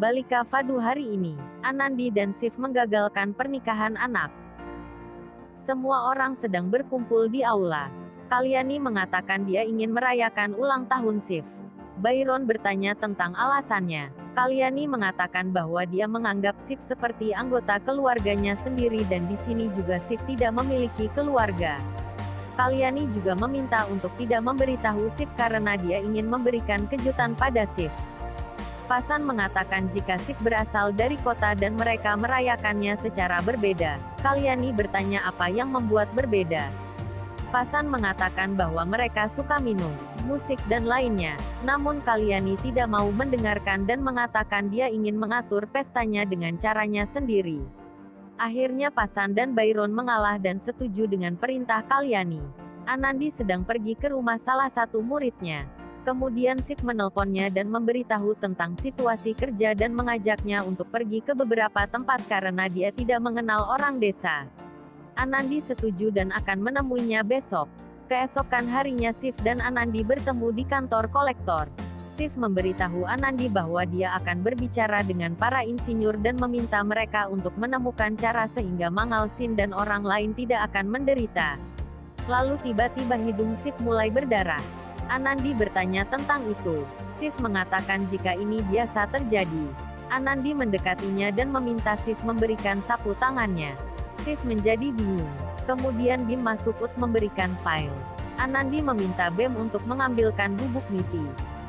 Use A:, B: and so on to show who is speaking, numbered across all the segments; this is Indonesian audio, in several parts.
A: Balik ke Fadu hari ini, Anandi dan Shiv menggagalkan pernikahan anak. Semua orang sedang berkumpul di aula. Kalyani mengatakan dia ingin merayakan ulang tahun Shiv. Byron bertanya tentang alasannya. Kalyani mengatakan bahwa dia menganggap Shiv seperti anggota keluarganya sendiri dan di sini juga Shiv tidak memiliki keluarga. Kalyani juga meminta untuk tidak memberitahu Shiv karena dia ingin memberikan kejutan pada Shiv. Fasan mengatakan jika Shiv berasal dari kota dan mereka merayakannya secara berbeda. Kalyani bertanya apa yang membuat berbeda. Fasan mengatakan bahwa mereka suka minum, musik dan lainnya. Namun Kalyani tidak mau mendengarkan dan mengatakan dia ingin mengatur pestanya dengan caranya sendiri. Akhirnya Fasan dan Byron mengalah dan setuju dengan perintah Kalyani. Anandi sedang pergi ke rumah salah satu muridnya. Kemudian Shiv menelponnya dan memberitahu tentang situasi kerja dan mengajaknya untuk pergi ke beberapa tempat karena dia tidak mengenal orang desa. Anandi setuju dan akan menemuinya besok. Keesokan harinya Shiv dan Anandi bertemu di kantor kolektor. Shiv memberitahu Anandi bahwa dia akan berbicara dengan para insinyur dan meminta mereka untuk menemukan cara sehingga Mangal Sin dan orang lain tidak akan menderita. Lalu tiba-tiba hidung Shiv mulai berdarah. Anandi bertanya tentang itu. Shiv mengatakan jika ini biasa terjadi. Anandi mendekatinya dan meminta Shiv memberikan sapu tangannya. Shiv menjadi bingung. Kemudian Bim masuk memberikan file. Anandi meminta Bim untuk mengambilkan bubuk miti.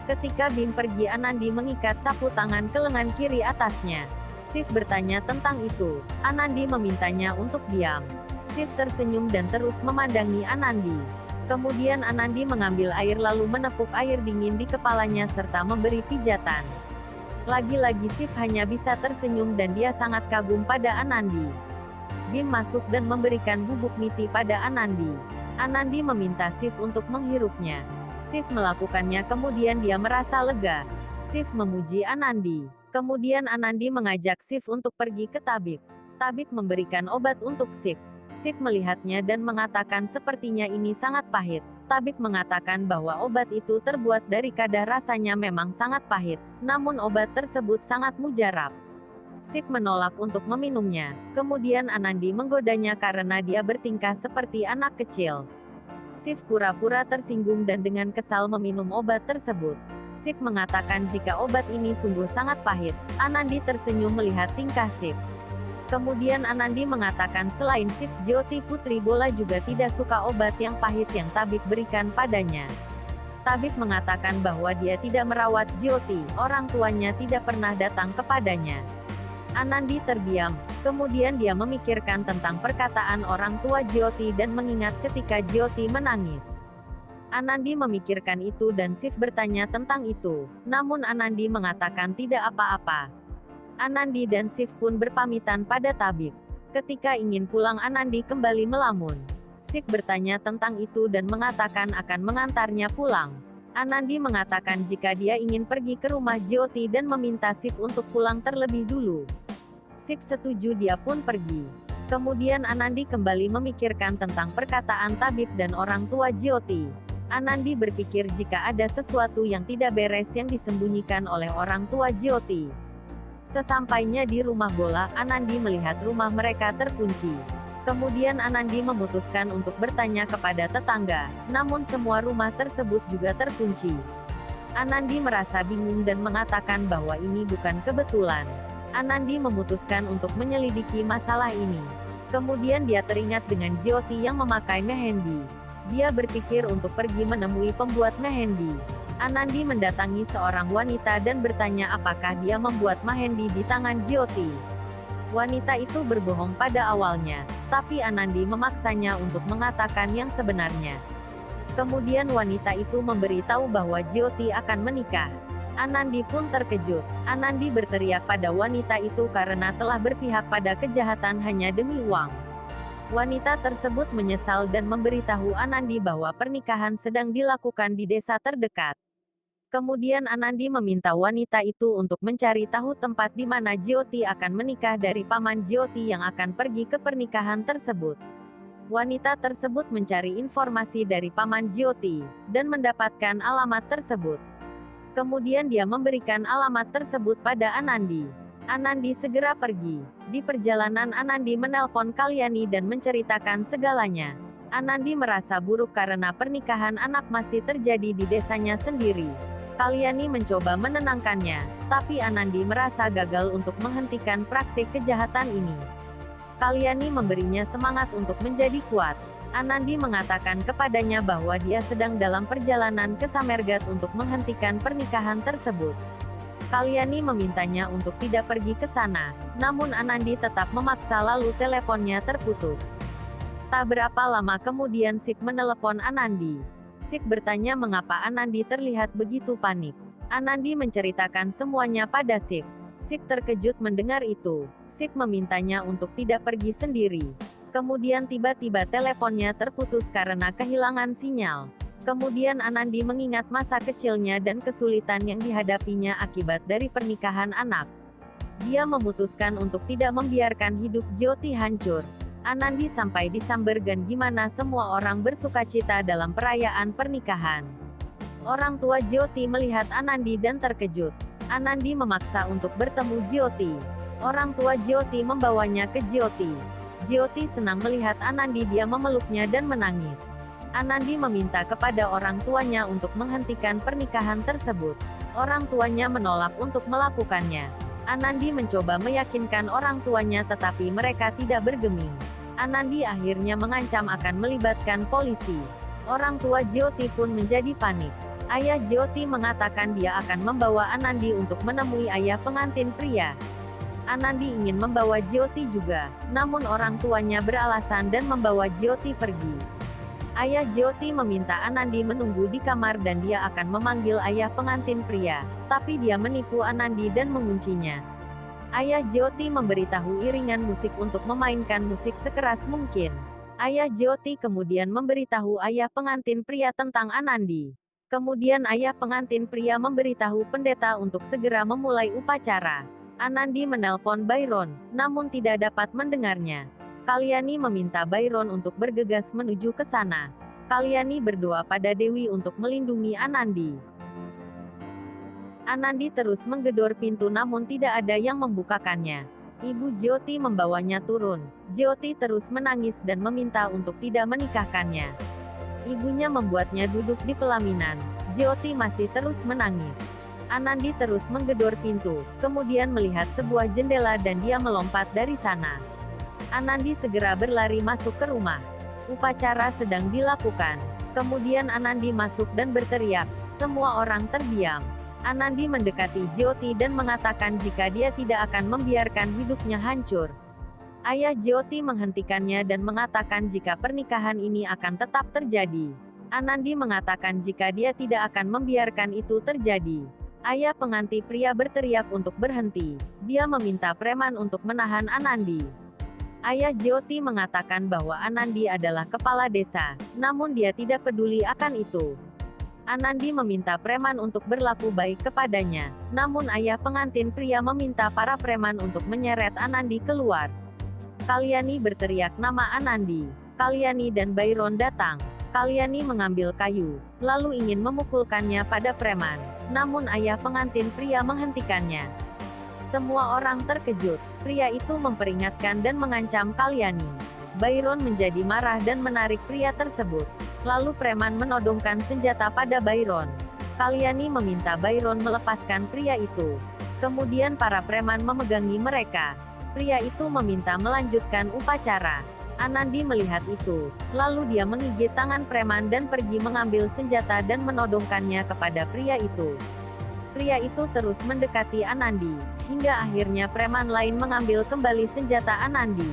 A: Ketika Bim pergi, Anandi mengikat sapu tangan ke lengan kiri atasnya. Shiv bertanya tentang itu. Anandi memintanya untuk diam. Shiv tersenyum dan terus memandangi Anandi. Kemudian Anandi mengambil air lalu menepuk air dingin di kepalanya serta memberi pijatan. Lagi-lagi Shiv hanya bisa tersenyum dan dia sangat kagum pada Anandi. Bim masuk dan memberikan bubuk miti pada Anandi. Anandi meminta Shiv untuk menghirupnya. Shiv melakukannya kemudian dia merasa lega. Shiv memuji Anandi. Kemudian Anandi mengajak Shiv untuk pergi ke tabib. Tabib memberikan obat untuk Shiv. Shiv melihatnya dan mengatakan sepertinya ini sangat pahit. Tabib mengatakan bahwa obat itu terbuat dari kadar, rasanya memang sangat pahit, namun obat tersebut sangat mujarab. Shiv menolak untuk meminumnya. Kemudian Anandi menggodanya karena dia bertingkah seperti anak kecil. Shiv pura-pura tersinggung dan dengan kesal meminum obat tersebut. Shiv mengatakan jika obat ini sungguh sangat pahit. Anandi tersenyum melihat tingkah Shiv. Kemudian Anandi mengatakan selain Shiv, Jyoti putri bola juga tidak suka obat yang pahit yang tabib berikan padanya. Tabib mengatakan bahwa dia tidak merawat Jyoti, orang tuanya tidak pernah datang kepadanya. Anandi terdiam, kemudian dia memikirkan tentang perkataan orang tua Jyoti dan mengingat ketika Jyoti menangis. Anandi memikirkan itu dan Shiv bertanya tentang itu, namun Anandi mengatakan tidak apa-apa. Anandi dan Shiv pun berpamitan pada tabib. Ketika ingin pulang, Anandi kembali melamun. Shiv bertanya tentang itu dan mengatakan akan mengantarnya pulang. Anandi mengatakan jika dia ingin pergi ke rumah Jyoti dan meminta Shiv untuk pulang terlebih dulu. Shiv setuju, dia pun pergi. Kemudian Anandi kembali memikirkan tentang perkataan tabib dan orang tua Jyoti. Anandi berpikir jika ada sesuatu yang tidak beres yang disembunyikan oleh orang tua Jyoti. Sesampainya di rumah bola, Anandi melihat rumah mereka terkunci. Kemudian Anandi memutuskan untuk bertanya kepada tetangga, namun semua rumah tersebut juga terkunci. Anandi merasa bingung dan mengatakan bahwa ini bukan kebetulan. Anandi memutuskan untuk menyelidiki masalah ini. Kemudian dia teringat dengan Jyoti yang memakai mehendi. Dia berpikir untuk pergi menemui pembuat mehendi. Anandi mendatangi seorang wanita dan bertanya apakah dia membuat mehendi di tangan Jyoti. Wanita itu berbohong pada awalnya, tapi Anandi memaksanya untuk mengatakan yang sebenarnya. Kemudian wanita itu memberitahu bahwa Jyoti akan menikah. Anandi pun terkejut. Anandi berteriak pada wanita itu karena telah berpihak pada kejahatan hanya demi uang. Wanita tersebut menyesal dan memberitahu Anandi bahwa pernikahan sedang dilakukan di desa terdekat. Kemudian Anandi meminta wanita itu untuk mencari tahu tempat di mana Jyoti akan menikah dari paman Jyoti yang akan pergi ke pernikahan tersebut. Wanita tersebut mencari informasi dari paman Jyoti, dan mendapatkan alamat tersebut. Kemudian dia memberikan alamat tersebut pada Anandi. Anandi segera pergi. Di perjalanan Anandi menelpon Kalyani dan menceritakan segalanya. Anandi merasa buruk karena pernikahan anak masih terjadi di desanya sendiri. Kalyani mencoba menenangkannya, tapi Anandi merasa gagal untuk menghentikan praktik kejahatan ini. Kalyani memberinya semangat untuk menjadi kuat. Anandi mengatakan kepadanya bahwa dia sedang dalam perjalanan ke Samergat untuk menghentikan pernikahan tersebut. Kalyani memintanya untuk tidak pergi ke sana, namun Anandi tetap memaksa lalu teleponnya terputus. Tak berapa lama kemudian Sip menelepon Anandi. Sip bertanya mengapa Anandi terlihat begitu panik. Anandi menceritakan semuanya pada Sip. Sip terkejut mendengar itu. Sip memintanya untuk tidak pergi sendiri. Kemudian tiba-tiba teleponnya terputus karena kehilangan sinyal. Kemudian Anandi mengingat masa kecilnya dan kesulitan yang dihadapinya akibat dari pernikahan anak. Dia memutuskan untuk tidak membiarkan hidup Jyoti hancur. Anandi sampai di Sambergan gimana semua orang bersukacita dalam perayaan pernikahan. Orang tua Jyoti melihat Anandi dan terkejut. Anandi memaksa untuk bertemu Jyoti. Orang tua Jyoti membawanya ke Jyoti. Jyoti senang melihat Anandi, dia memeluknya dan menangis. Anandi meminta kepada orang tuanya untuk menghentikan pernikahan tersebut. Orang tuanya menolak untuk melakukannya. Anandi mencoba meyakinkan orang tuanya tetapi mereka tidak bergeming. Anandi akhirnya mengancam akan melibatkan polisi. Orang tua Jyoti pun menjadi panik. Ayah Jyoti mengatakan dia akan membawa Anandi untuk menemui ayah pengantin pria. Anandi ingin membawa Jyoti juga, namun orang tuanya beralasan dan membawa Jyoti pergi. Ayah Jyoti meminta Anandi menunggu di kamar dan dia akan memanggil ayah pengantin pria, tapi dia menipu Anandi dan menguncinya. Ayah Jyoti memberitahu iringan musik untuk memainkan musik sekeras mungkin. Ayah Jyoti kemudian memberitahu ayah pengantin pria tentang Anandi. Kemudian ayah pengantin pria memberitahu pendeta untuk segera memulai upacara. Anandi menelpon Byron, namun tidak dapat mendengarnya. Kalyani meminta Byron untuk bergegas menuju ke sana. Kalyani berdoa pada Dewi untuk melindungi Anandi. Anandi terus menggedor pintu namun tidak ada yang membukakannya. Ibu Jyoti membawanya turun. Jyoti terus menangis dan meminta untuk tidak menikahkannya. Ibunya membuatnya duduk di pelaminan. Jyoti masih terus menangis. Anandi terus menggedor pintu, kemudian melihat sebuah jendela dan dia melompat dari sana. Anandi segera berlari masuk ke rumah. Upacara sedang dilakukan. Kemudian Anandi masuk dan berteriak, semua orang terdiam. Anandi mendekati Jyoti dan mengatakan jika dia tidak akan membiarkan hidupnya hancur. Ayah Jyoti menghentikannya dan mengatakan jika pernikahan ini akan tetap terjadi. Anandi mengatakan jika dia tidak akan membiarkan itu terjadi. Ayah pengantin pria berteriak untuk berhenti. Dia meminta preman untuk menahan Anandi. Ayah Jyoti mengatakan bahwa Anandi adalah kepala desa, namun dia tidak peduli akan itu. Anandi meminta preman untuk berlaku baik kepadanya, namun ayah pengantin pria meminta para preman untuk menyeret Anandi keluar. Kalyani berteriak nama Anandi. Kalyani dan Byron datang. Kalyani mengambil kayu, lalu ingin memukulkannya pada preman, namun ayah pengantin pria menghentikannya. Semua orang terkejut. Pria itu memperingatkan dan mengancam Kalyani. Byron menjadi marah dan menarik pria tersebut. Lalu preman menodongkan senjata pada Byron. Kalyani meminta Byron melepaskan pria itu. Kemudian para preman memegangi mereka. Pria itu meminta melanjutkan upacara. Anandi melihat itu. Lalu dia menggigit tangan preman dan pergi mengambil senjata dan menodongkannya kepada pria itu. Pria itu terus mendekati Anandi, hingga akhirnya preman lain mengambil kembali senjata Anandi.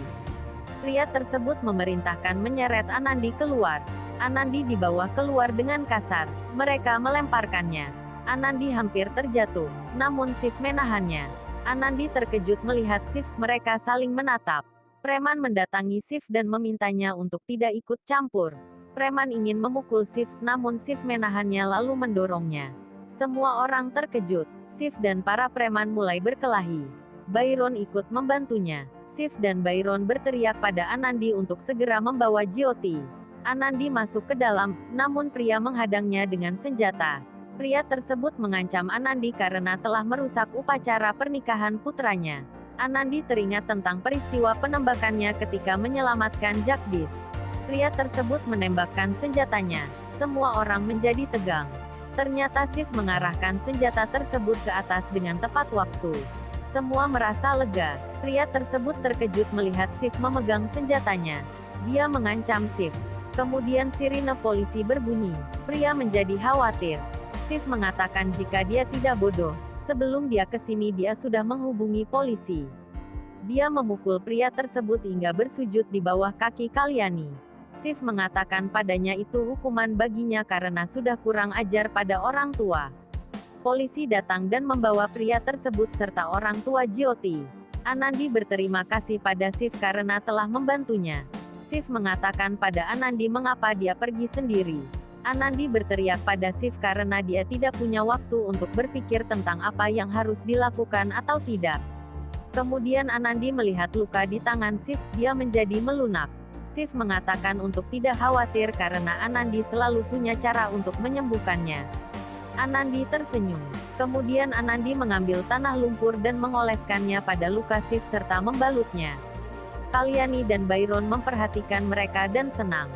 A: Pria tersebut memerintahkan menyeret Anandi keluar. Anandi dibawa keluar dengan kasar. Mereka melemparkannya. Anandi hampir terjatuh, namun Sif menahannya. Anandi terkejut melihat Sif, mereka saling menatap. Preman mendatangi Sif dan memintanya untuk tidak ikut campur. Preman ingin memukul Sif, namun Sif menahannya lalu mendorongnya. Semua orang terkejut. Sif dan para preman mulai berkelahi. Byron ikut membantunya. Sif dan Byron berteriak pada Anandi untuk segera membawa Jyoti. Anandi masuk ke dalam, namun pria menghadangnya dengan senjata. Pria tersebut mengancam Anandi karena telah merusak upacara pernikahan putranya. Anandi teringat tentang peristiwa penembakannya ketika menyelamatkan Jagdish. Pria tersebut menembakkan senjatanya. Semua orang menjadi tegang. Ternyata Shiv mengarahkan senjata tersebut ke atas dengan tepat waktu. Semua merasa lega. Pria tersebut terkejut melihat Shiv memegang senjatanya. Dia mengancam Shiv. Kemudian sirine polisi berbunyi. Pria menjadi khawatir. Shiv mengatakan jika dia tidak bodoh, sebelum dia ke sini dia sudah menghubungi polisi. Dia memukul pria tersebut hingga bersujud di bawah kaki Kalyani. Shiv mengatakan padanya itu hukuman baginya karena sudah kurang ajar pada orang tua. Polisi datang dan membawa pria tersebut serta orang tua Jyoti. Anandi berterima kasih pada Shiv karena telah membantunya. Shiv mengatakan pada Anandi mengapa dia pergi sendiri. Anandi berteriak pada Shiv karena dia tidak punya waktu untuk berpikir tentang apa yang harus dilakukan atau tidak. Kemudian Anandi melihat luka di tangan Shiv, dia menjadi melunak. Shiv mengatakan untuk tidak khawatir karena Anandi selalu punya cara untuk menyembuhkannya. Anandi tersenyum. Kemudian Anandi mengambil tanah lumpur dan mengoleskannya pada luka Shiv serta membalutnya. Kalyani dan Byron memperhatikan mereka dan senang.